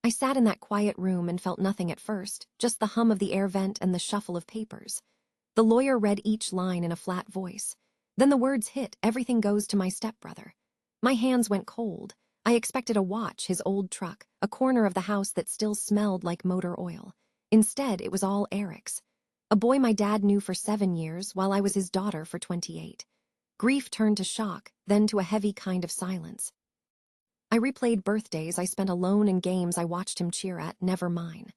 I sat in that quiet room and felt nothing at first, just the hum of the air vent and the shuffle of papers. The lawyer read each line in a flat voice. Then the words hit, "Everything goes to my stepbrother." My hands went cold. I expected a watch, his old truck, a corner of the house that still smelled like motor oil. Instead, it was all Eric's. A boy my dad knew for 7 years, while I was his daughter for 28. Grief turned to shock, then to a heavy kind of silence. I replayed birthdays I spent alone and games I watched him cheer at, never mine.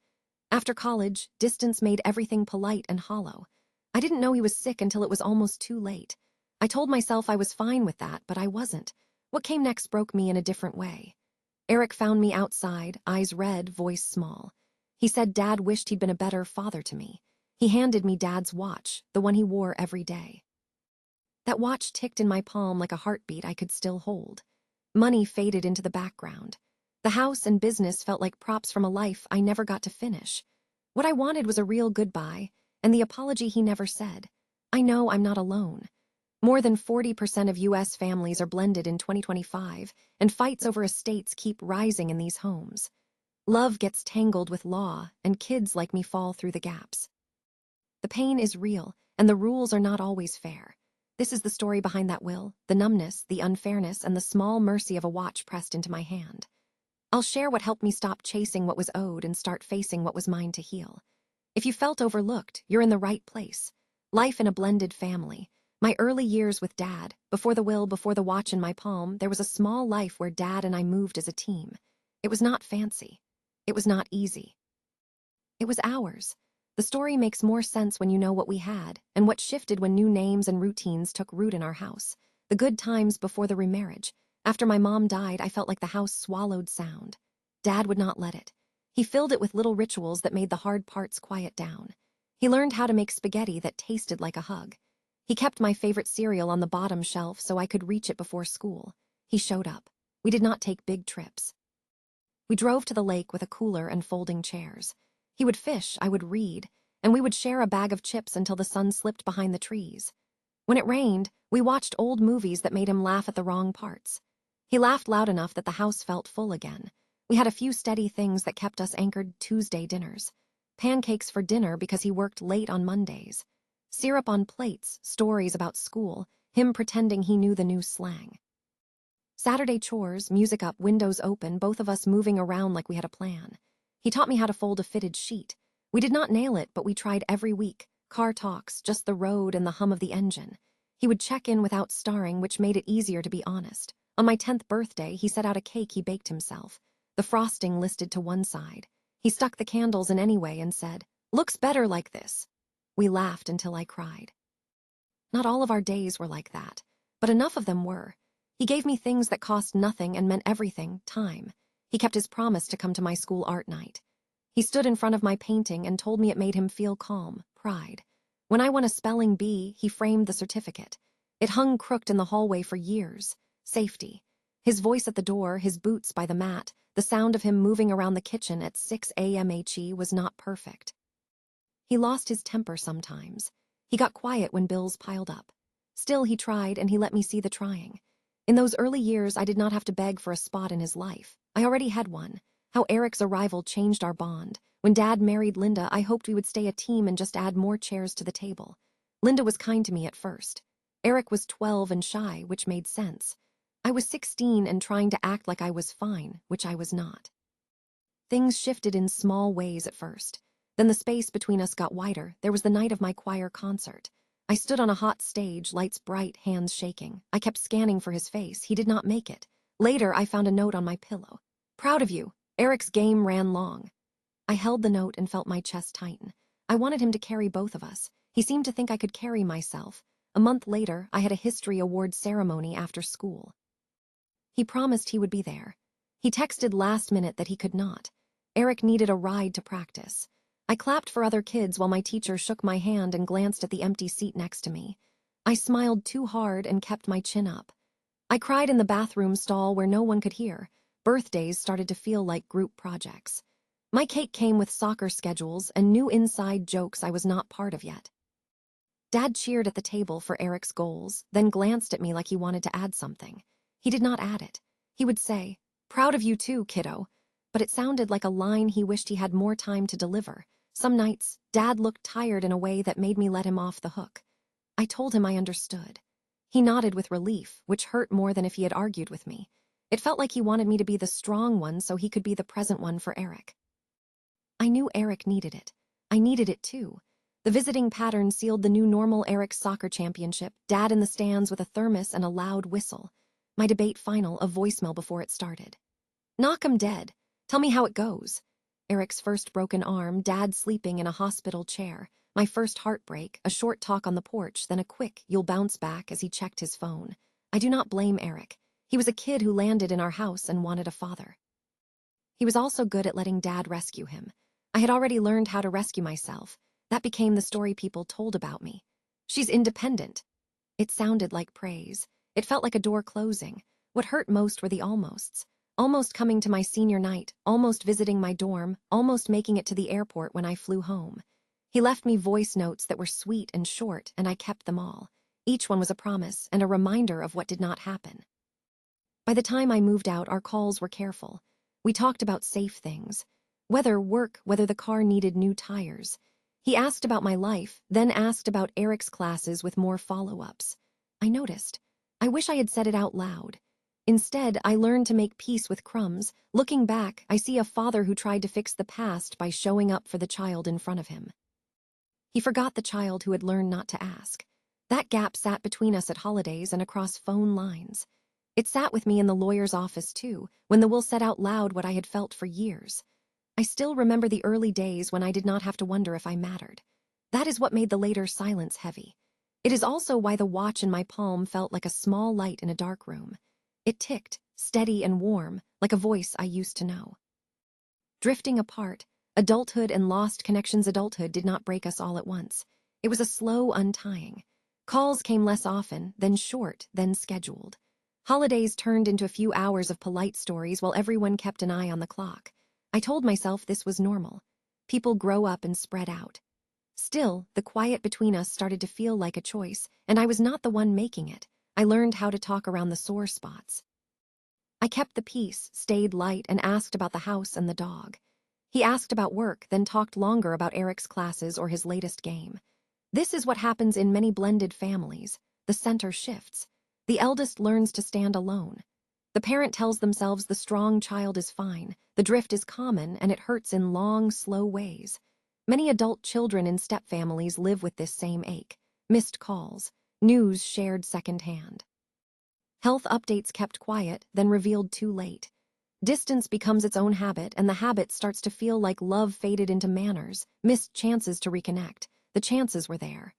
After college, distance made everything polite and hollow. I didn't know he was sick until it was almost too late. I told myself I was fine with that, but I wasn't. What came next broke me in a different way. Eric found me outside, eyes red, voice small. He said Dad wished he'd been a better father to me. He handed me Dad's watch, the one he wore every day. That watch ticked in my palm like a heartbeat I could still hold. Money faded into the background. The house and business felt like props from a life I never got to finish. What I wanted was a real goodbye, and the apology he never said. I know I'm not alone. More than 40% of U.S. families are blended in 2025, and fights over estates keep rising in these homes. Love gets tangled with law, and kids like me fall through the gaps. The pain is real, and the rules are not always fair. This is the story behind that will, the numbness, the unfairness, and the small mercy of a watch pressed into my hand. I'll share what helped me stop chasing what was owed and start facing what was mine to heal. If you felt overlooked, you're in the right place. Life in a blended family. My early years with Dad, before the will, before the watch in my palm, there was a small life where Dad and I moved as a team. It was not fancy. It was not easy. It was ours. The story makes more sense when you know what we had, and what shifted when new names and routines took root in our house. The good times before the remarriage. After my mom died, I felt like the house swallowed sound. Dad would not let it. He filled it with little rituals that made the hard parts quiet down. He learned how to make spaghetti that tasted like a hug. He kept my favorite cereal on the bottom shelf so I could reach it before school. He showed up. We did not take big trips. We drove to the lake with a cooler and folding chairs. He would fish, I would read, and we would share a bag of chips until the sun slipped behind the trees. When it rained, we watched old movies that made him laugh at the wrong parts. He laughed loud enough that the house felt full again. We had a few steady things that kept us anchored: Tuesday dinners. Pancakes for dinner because he worked late on Mondays. Syrup on plates, stories about school, him pretending he knew the new slang. Saturday chores, music up, windows open, both of us moving around like we had a plan. He taught me how to fold a fitted sheet. We did not nail it, but we tried every week. Car talks, just the road and the hum of the engine. He would check in without starring, which made it easier to be honest. On my 10th birthday, he set out a cake he baked himself. The frosting listed to one side. He stuck the candles in anyway and said, "Looks better like this." We laughed until I cried. Not all of our days were like that, but enough of them were. He gave me things that cost nothing and meant everything: time. He kept his promise to come to my school art night. He stood in front of my painting and told me it made him feel calm, pride. When I won a spelling bee, he framed the certificate. It hung crooked in the hallway for years. Safety. His voice at the door, his boots by the mat, the sound of him moving around the kitchen at 6 a.m. He was not perfect. He lost his temper sometimes. He got quiet when bills piled up. Still, he tried, and he let me see the trying. In those early years, I did not have to beg for a spot in his life. I already had one. How Eric's arrival changed our bond. When Dad married Linda, I hoped we would stay a team and just add more chairs to the table. Linda was kind to me at first. Eric was 12 and shy, which made sense. I was 16 and trying to act like I was fine, which I was not. Things shifted in small ways at first. Then the space between us got wider. There was the night of my choir concert. I stood on a hot stage, lights bright, hands shaking. I kept scanning for his face. He did not make it. Later, I found a note on my pillow. "Proud of you. Eric's game ran long." I held the note and felt my chest tighten. I wanted him to carry both of us. He seemed to think I could carry myself. A month later, I had a history award ceremony after school. He promised he would be there. He texted last minute that he could not. Eric needed a ride to practice. I clapped for other kids while my teacher shook my hand and glanced at the empty seat next to me. I smiled too hard and kept my chin up. I cried in the bathroom stall where no one could hear. Birthdays started to feel like group projects. My cake came with soccer schedules and new inside jokes I was not part of yet. Dad cheered at the table for Eric's goals, then glanced at me like he wanted to add something. He did not add it. He would say, "Proud of you too, kiddo." but it sounded like a line he wished he had more time to deliver. Some nights, Dad looked tired in a way that made me let him off the hook. I told him I understood. He nodded with relief, which hurt more than if he had argued with me. It felt like he wanted me to be the strong one so he could be the present one for Eric. I knew Eric needed it. I needed it too. The visiting pattern sealed the new normal. Eric's soccer championship, Dad in the stands with a thermos and a loud whistle. My debate final, a voicemail before it started. Knock 'em dead. Tell me how it goes. Eric's first broken arm, Dad sleeping in a hospital chair. My first heartbreak, a short talk on the porch, then a quick, you'll bounce back as he checked his phone. I do not blame Eric. He was a kid who landed in our house and wanted a father. He was also good at letting Dad rescue him. I had already learned how to rescue myself. That became the story people told about me. She's independent. It sounded like praise. It felt like a door closing. What hurt most were the almosts. Almost coming to my senior night, almost visiting my dorm, almost making it to the airport when I flew home. He left me voice notes that were sweet and short, and I kept them all. Each one was a promise and a reminder of what did not happen. By the time I moved out, our calls were careful. We talked about safe things. Work, whether the car needed new tires. He asked about my life, then asked about Eric's classes with more follow-ups. I noticed. I wish I had said it out loud. Instead, I learned to make peace with crumbs. Looking back, I see a father who tried to fix the past by showing up for the child in front of him. He forgot the child who had learned not to ask. That gap sat between us at holidays and across phone lines. It sat with me in the lawyer's office, too, when the will said out loud what I had felt for years. I still remember the early days when I did not have to wonder if I mattered. That is what made the later silence heavy. It is also why the watch in my palm felt like a small light in a dark room. It ticked, steady and warm, like a voice I used to know. Drifting apart, adulthood and lost connections. Adulthood did not break us all at once. It was a slow untying. Calls came less often, then short, then scheduled. Holidays turned into a few hours of polite stories while everyone kept an eye on the clock. I told myself this was normal. People grow up and spread out. Still, the quiet between us started to feel like a choice, and I was not the one making it. I learned how to talk around the sore spots. I kept the peace, stayed light, and asked about the house and the dog. He asked about work, then talked longer about Eric's classes or his latest game. This is what happens in many blended families. The center shifts. The eldest learns to stand alone. The parent tells themselves the strong child is fine, the drift is common, and it hurts in long, slow ways. Many adult children in step-families live with this same ache. Missed calls, news shared secondhand. Health updates kept quiet, then revealed too late. Distance becomes its own habit, and the habit starts to feel like love faded into manners, missed chances to reconnect. The chances were there.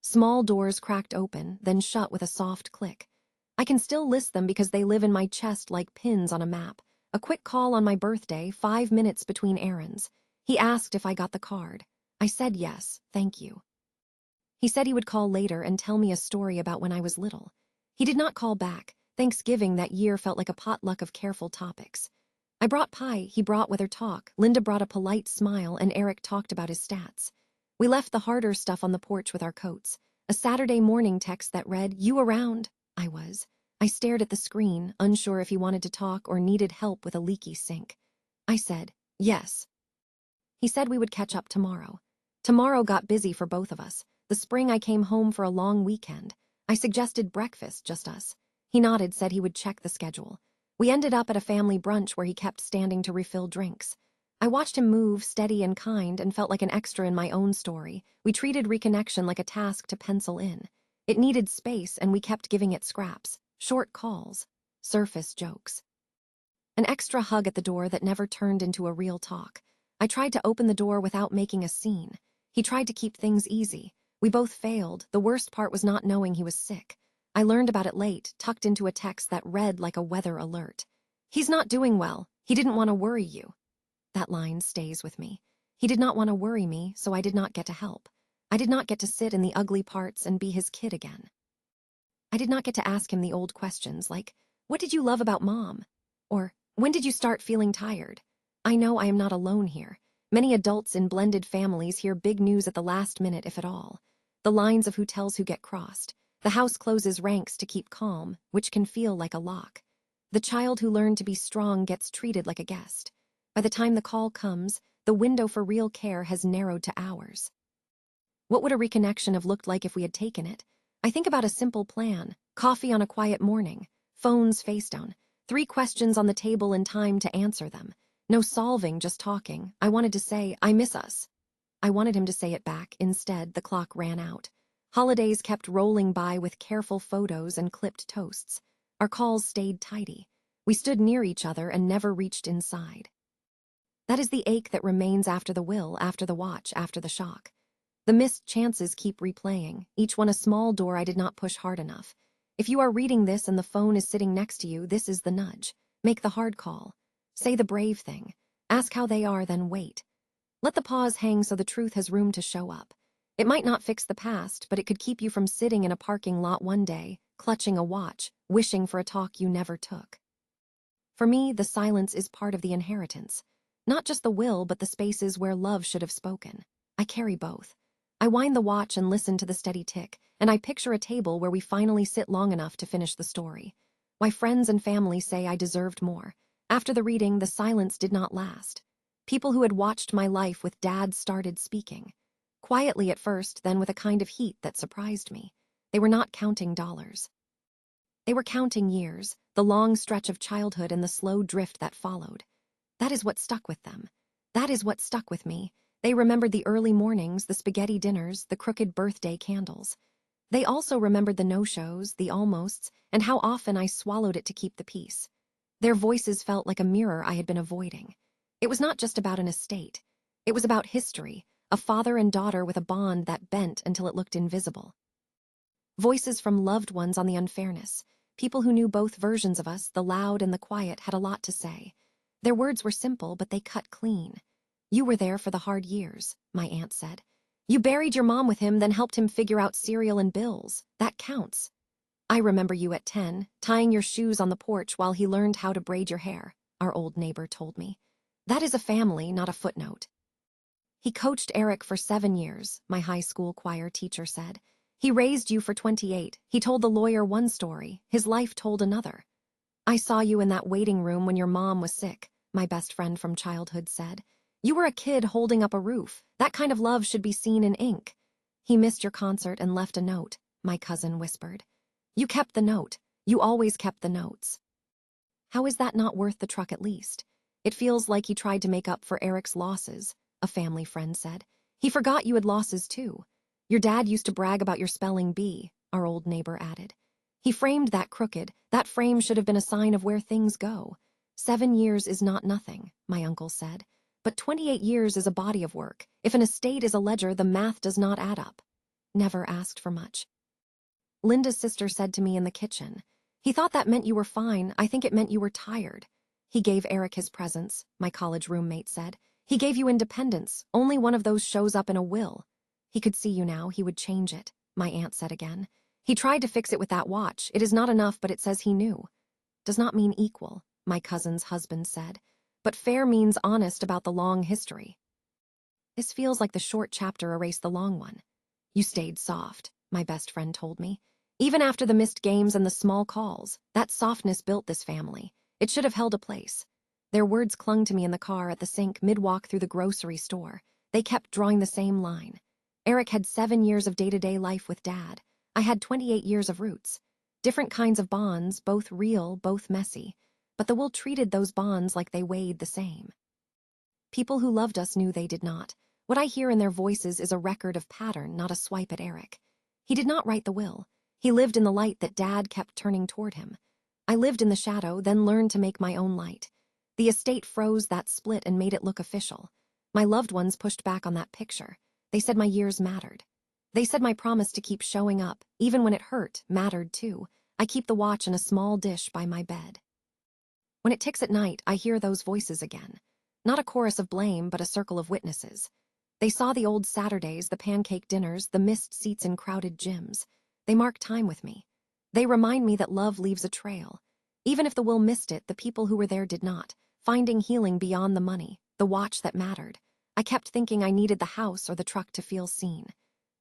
Small doors cracked open, then shut with a soft click. I can still list them because they live in my chest like pins on a map. A quick call on my birthday, 5 minutes between errands. He asked if I got the card. I said yes, thank you. He said he would call later and tell me a story about when I was little. He did not call back. Thanksgiving that year felt like a potluck of careful topics. I brought pie, he brought weather talk, Linda brought a polite smile, and Eric talked about his stats. We left the harder stuff on the porch with our coats. A Saturday morning text that read, "You around?" I was. I stared at the screen, unsure if he wanted to talk or needed help with a leaky sink. I said, yes. He said we would catch up tomorrow. Tomorrow got busy for both of us. The spring I came home for a long weekend. I suggested breakfast, just us. He nodded, said he would check the schedule. We ended up at a family brunch where he kept standing to refill drinks. I watched him move, steady and kind, and felt like an extra in my own story. We treated reconnection like a task to pencil in. It needed space, and we kept giving it scraps. Short calls. Surface jokes. An extra hug at the door that never turned into a real talk. I tried to open the door without making a scene. He tried to keep things easy. We both failed. The worst part was not knowing he was sick. I learned about it late, tucked into a text that read like a weather alert. He's not doing well. He didn't want to worry you. That line stays with me. He did not want to worry me, so I did not get to help. I did not get to sit in the ugly parts and be his kid again. I did not get to ask him the old questions like, what did you love about Mom? Or, when did you start feeling tired? I know I am not alone here. Many adults in blended families hear big news at the last minute, if at all. The lines of who tells who get crossed. The house closes ranks to keep calm, which can feel like a lock. The child who learned to be strong gets treated like a guest. By the time the call comes, the window for real care has narrowed to hours. What would a reconnection have looked like if we had taken it? I think about a simple plan: coffee on a quiet morning, phones face down, 3 questions on the table and time to answer them. No solving, just talking. I wanted to say, "I miss us." I wanted him to say it back. Instead, the clock ran out. Holidays kept rolling by with careful photos and clipped toasts. Our calls stayed tidy. We stood near each other and never reached inside. That is the ache that remains after the will, after the watch, after the shock. The missed chances keep replaying, each one a small door I did not push hard enough. If you are reading this and the phone is sitting next to you, this is the nudge. Make the hard call. Say the brave thing. Ask how they are, then wait. Let the pause hang so the truth has room to show up. It might not fix the past, but it could keep you from sitting in a parking lot one day, clutching a watch, wishing for a talk you never took. For me, the silence is part of the inheritance. Not just the will, but the spaces where love should have spoken. I carry both. I wind the watch and listen to the steady tick, and I picture a table where we finally sit long enough to finish the story. My friends and family say I deserved more. After the reading, the silence did not last. People who had watched my life with Dad started speaking. Quietly at first, then with a kind of heat that surprised me. They were not counting dollars. They were counting years, the long stretch of childhood and the slow drift that followed. That is what stuck with them. That is what stuck with me. They remembered the early mornings, the spaghetti dinners, the crooked birthday candles. They also remembered the no-shows, the almosts, and how often I swallowed it to keep the peace. Their voices felt like a mirror I had been avoiding. It was not just about an estate. It was about history, a father and daughter with a bond that bent until it looked invisible. Voices from loved ones on the unfairness. People who knew both versions of us, the loud and the quiet, had a lot to say. Their words were simple, but they cut clean. "You were there for the hard years," my aunt said. "You buried your mom with him, then helped him figure out cereal and bills. That counts. I remember you at 10, tying your shoes on the porch while he learned how to braid your hair," our old neighbor told me. "That is a family, not a footnote." "He coached Eric for 7 years," my high school choir teacher said. "He raised you for 28. He told the lawyer one story, his life told another." "I saw you in that waiting room when your mom was sick," my best friend from childhood said. "You were a kid holding up a roof. That kind of love should be seen in ink." "He missed your concert and left a note," my cousin whispered. "You kept the note. You always kept the notes." "How is that not worth the truck at least?" "It feels like he tried to make up for Eric's losses," a family friend said. "He forgot you had losses too. Your dad used to brag about your spelling bee," our old neighbor added. "He framed that crooked. That frame should have been a sign of where things go. 7 years is not nothing," my uncle said. "But 28 years is a body of work. If an estate is a ledger, the math does not add up." Never asked for much. Linda's sister said to me in the kitchen, "He thought that meant you were fine. I think it meant you were tired." "He gave Eric his presents," my college roommate said. "He gave you independence. Only one of those shows up in a will." "He could see you now. He would change it," my aunt said again. "He tried to fix it with that watch. It is not enough, but it says he knew." "Does not mean equal," my cousin's husband said. "But fair means honest about the long history." This feels like the short chapter erased the long one. "You stayed soft," my best friend told me. "Even after the missed games and the small calls, that softness built this family. It should have held a place." Their words clung to me in the car, at the sink, mid-walk through the grocery store. They kept drawing the same line. Eric had 7 years of day-to-day life with Dad. I had 28 years of roots. Different kinds of bonds, both real, both messy. But the will treated those bonds like they weighed the same. People who loved us knew they did not. What I hear in their voices is a record of pattern, not a swipe at Eric. He did not write the will. He lived in the light that Dad kept turning toward him. I lived in the shadow, then learned to make my own light. The estate froze that split and made it look official. My loved ones pushed back on that picture. They said my years mattered. They said my promise to keep showing up, even when it hurt, mattered too. I keep the watch in a small dish by my bed. When it ticks at night, I hear those voices again. Not a chorus of blame, but a circle of witnesses. They saw the old Saturdays, the pancake dinners, the missed seats in crowded gyms. They mark time with me. They remind me that love leaves a trail. Even if the will missed it, the people who were there did not, finding healing beyond the money, the watch that mattered. I kept thinking I needed the house or the truck to feel seen.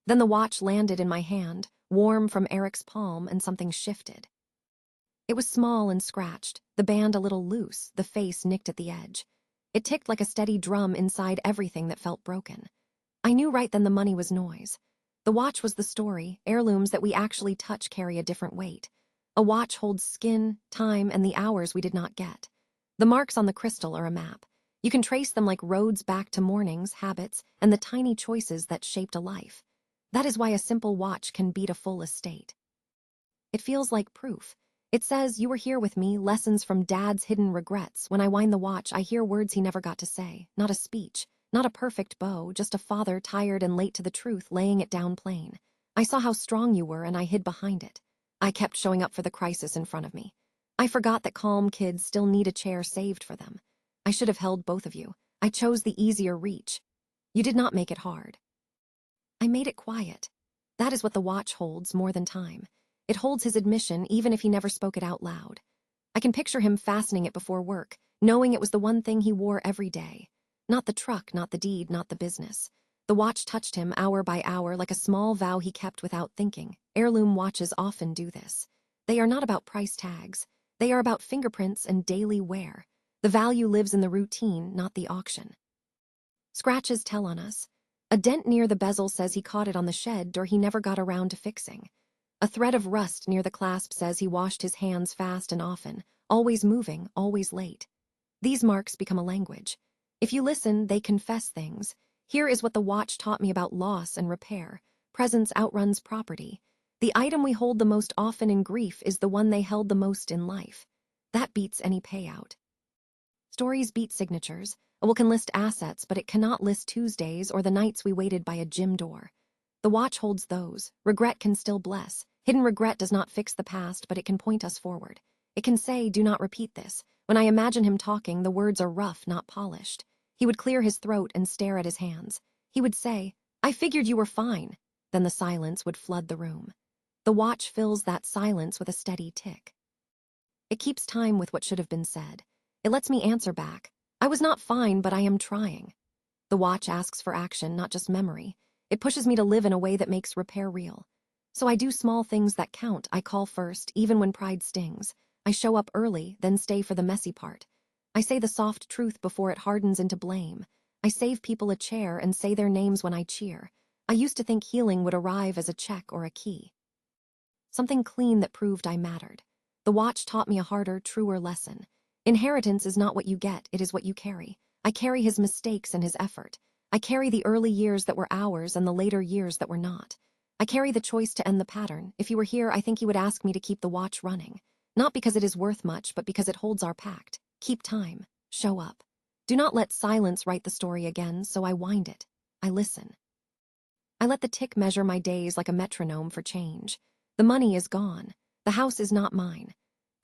Then the watch landed in my hand, warm from Eric's palm, and something shifted. It was small and scratched, the band a little loose, the face nicked at the edge. It ticked like a steady drum inside everything that felt broken. I knew right then the money was noise. The watch was the story. Heirlooms that we actually touch carry a different weight. A watch holds skin, time, and the hours we did not get. The marks on the crystal are a map. You can trace them like roads back to mornings, habits, and the tiny choices that shaped a life. That is why a simple watch can beat a full estate. It feels like proof. It says, "You were here with me, lessons from Dad's hidden regrets." When I wind the watch, I hear words he never got to say. Not a speech, not a perfect bow, just a father tired and late to the truth, laying it down plain. "I saw how strong you were and I hid behind it." I kept showing up for the crisis in front of me. I forgot that calm kids still need a chair saved for them. I should have held both of you. I chose the easier reach. You did not make it hard. I made it quiet. That is what the watch holds more than time. It holds his admission even if he never spoke it out loud. I can picture him fastening it before work, knowing it was the one thing he wore every day. Not the truck, not the deed, not the business. The watch touched him hour by hour like a small vow he kept without thinking. Heirloom watches often do this. They are not about price tags. They are about fingerprints and daily wear. The value lives in the routine, not the auction. Scratches tell on us. A dent near the bezel says he caught it on the shed or he never got around to fixing. A thread of rust near the clasp says he washed his hands fast and often, always moving, always late. These marks become a language. If you listen, they confess things. Here is what the watch taught me about loss and repair. Presence outruns property. The item we hold the most often in grief is the one they held the most in life. That beats any payout. Stories beat signatures. A will can list assets, but it cannot list Tuesdays or the nights we waited by a gym door. The watch holds those. Regret can still bless. Hidden regret does not fix the past, but it can point us forward. It can say, "Do not repeat this." When I imagine him talking, the words are rough, not polished. He would clear his throat and stare at his hands. He would say, "I figured you were fine." Then the silence would flood the room. The watch fills that silence with a steady tick. It keeps time with what should have been said. It lets me answer back. "I was not fine, but I am trying." The watch asks for action, not just memory. It pushes me to live in a way that makes repair real. So I do small things that count. I call first, even when pride stings. I show up early, then stay for the messy part. I say the soft truth before it hardens into blame. I save people a chair and say their names when I cheer. I used to think healing would arrive as a check or a key. Something clean that proved I mattered. The watch taught me a harder, truer lesson. Inheritance is not what you get, it is what you carry. I carry his mistakes and his effort. I carry the early years that were ours and the later years that were not. I carry the choice to end the pattern. If he were here, I think he would ask me to keep the watch running. Not because it is worth much, but because it holds our pact. Keep time. Show up. Do not let silence write the story again, so I wind it. I listen. I let the tick measure my days like a metronome for change. The money is gone. The house is not mine.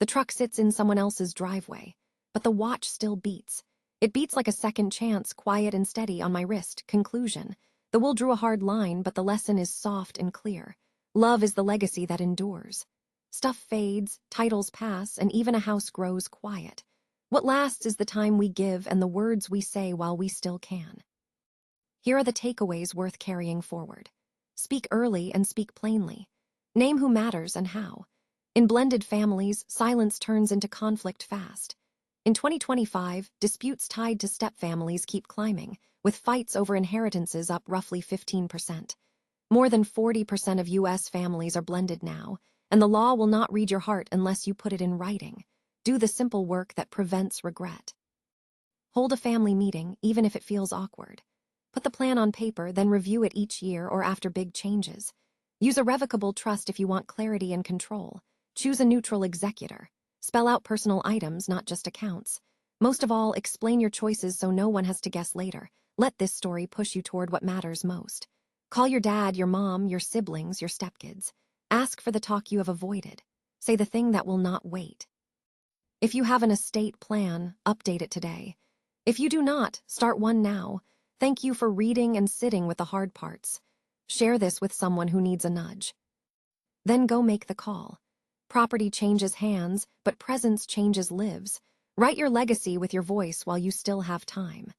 The truck sits in someone else's driveway. But the watch still beats. It beats like a second chance, quiet and steady on my wrist. Conclusion. The wool drew a hard line, but the lesson is soft and clear. Love is the legacy that endures. Stuff fades, titles pass, and even a house grows quiet. What lasts is the time we give and the words we say while we still can. Here are the takeaways worth carrying forward. Speak early and speak plainly. Name who matters and how. In blended families, silence turns into conflict fast. In 2025, disputes tied to stepfamilies keep climbing, with fights over inheritances up roughly 15%. More than 40% of U.S. families are blended now, and the law will not read your heart unless you put it in writing. Do the simple work that prevents regret. Hold a family meeting, even if it feels awkward. Put the plan on paper, then review it each year or after big changes. Use a revocable trust if you want clarity and control. Choose a neutral executor. Spell out personal items, not just accounts. Most of all, explain your choices so no one has to guess later. Let this story push you toward what matters most. Call your dad, your mom, your siblings, your stepkids. Ask for the talk you have avoided. Say the thing that will not wait. If you have an estate plan, update it today. If you do not, start one now. Thank you for reading and sitting with the hard parts. Share this with someone who needs a nudge. Then go make the call. Property changes hands, but presence changes lives. Write your legacy with your voice while you still have time.